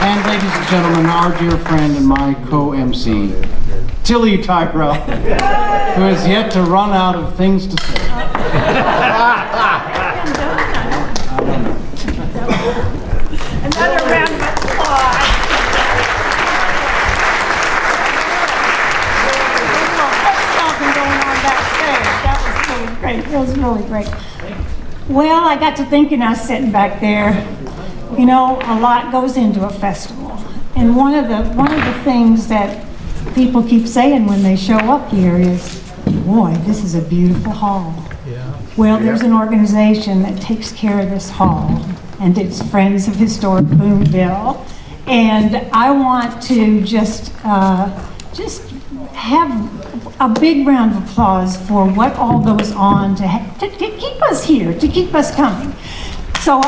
And ladies and gentlemen, our dear friend and my co-MC, Tilly Tyrell, who has yet to run out of things to say. Another round of applause. Going on backstage. That was really great. It was really great. Well, I got to thinking, I was sitting back there. You know, a lot goes into a festival, and one of the things that people keep saying when they show up here is, "Boy, this is a beautiful hall." Yeah. Well, there's an organization that takes care of this hall, and it's Friends of Historic Boonville, and I want to just have a big round of applause for what all goes on to keep us here, to keep us coming. So.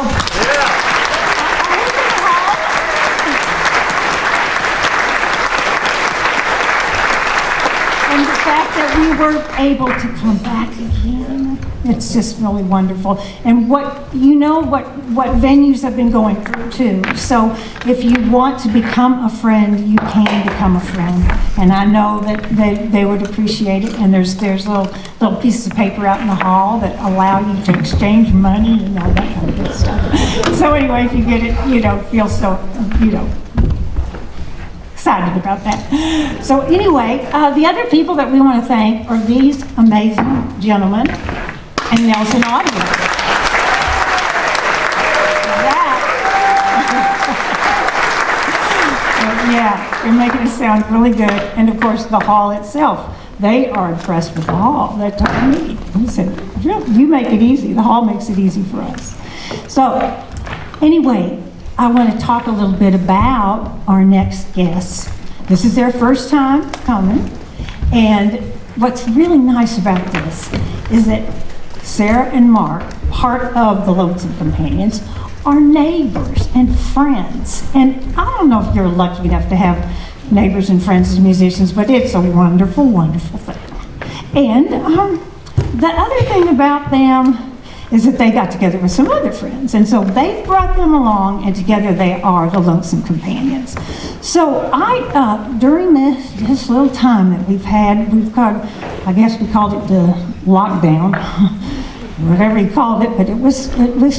And the fact that we were able to come back again, it's just really wonderful. And what venues have been going through too. So if you want to become a friend, you can become a friend. And I know that they would appreciate it. And there's little pieces of paper out in the hall that allow you to exchange money and all that kind of good stuff. So anyway, if you get it, feel so, excited about that. So anyway, the other people that we want to thank are these amazing gentlemen and Nelson Audio. Yeah, they're making it sound really good. And of course, the hall itself. They are impressed with the hall. They told me. He said, "You make it easy. The hall makes it easy for us." So anyway, I want to talk a little bit about our next guests. This is their first time coming, and what's really nice about this is that Sarah and Mark, part of the Lonesome Companions, are neighbors and friends. And I don't know if you're lucky enough to have neighbors and friends as musicians, but it's a wonderful, wonderful thing. And the other thing about them is that they got together with some other friends, and so they brought them along, and together they are the Lonesome Companions. So during this little time that we've got, I guess we called it the lockdown, whatever you called it, but it was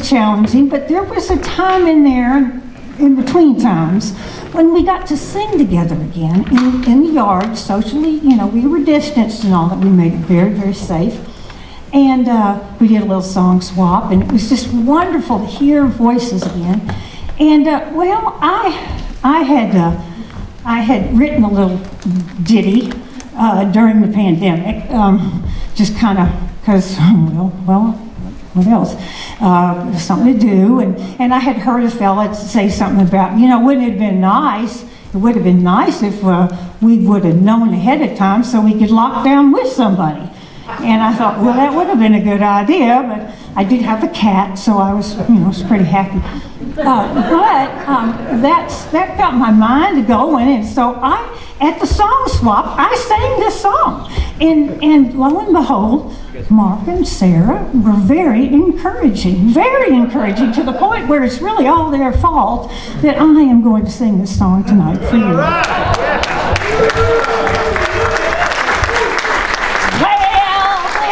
challenging. But there was a time in there, in between times, when we got to sing together again in the yard, socially. We were distanced and all that. We made it very, very safe. And we did a little song swap, and it was just wonderful to hear voices again. And I had written a little ditty during the pandemic, just kind of because, what else? Something to do, and I had heard a fella say something about, wouldn't it have been nice? It would have been nice if we would have known ahead of time so we could lock down with somebody. And I thought, well, that would have been a good idea, but I did have a cat, so I was, was pretty happy. That got my mind going, and so at the song swap, I sang this song. And lo and behold, Mark and Sarah were very encouraging to the point where it's really all their fault that I am going to sing this song tonight for you.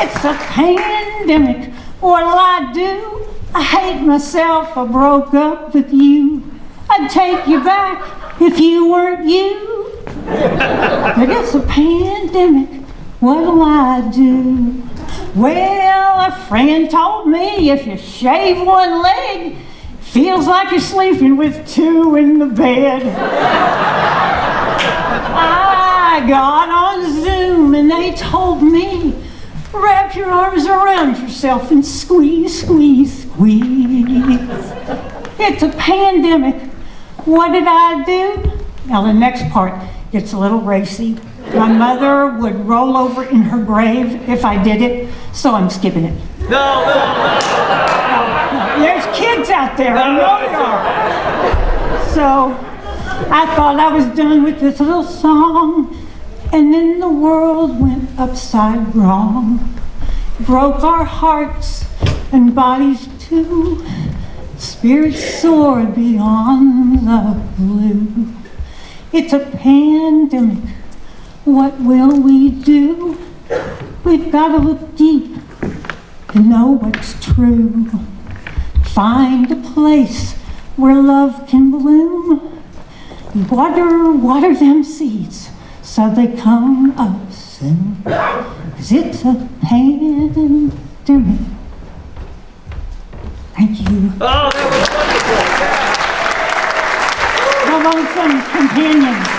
It's a pandemic. What'll I do? I hate myself. I broke up with you. I'd take you back if you weren't you. But it's a pandemic. What'll I do? Well, a friend told me if you shave one leg, feels like you're sleeping with two in the bed. I got on Zoom and they told me, wrap your arms around yourself and squeeze, squeeze, squeeze. It's a pandemic. What did I do? Now the next part gets a little racy. My mother would roll over in her grave if I did it, so I'm skipping it. No. There's kids out there, I know there are. So I thought I was done with this little song, and then the world went upside wrong. Broke our hearts and bodies too. Spirits soar beyond the blue. It's a pandemic. What will we do? We've got to look deep to know what's true. Find a place where love can bloom. Water them seeds so they come up soon. 'Cause it's a pandemic. Thank you. Oh, that was wonderful. How about some companions?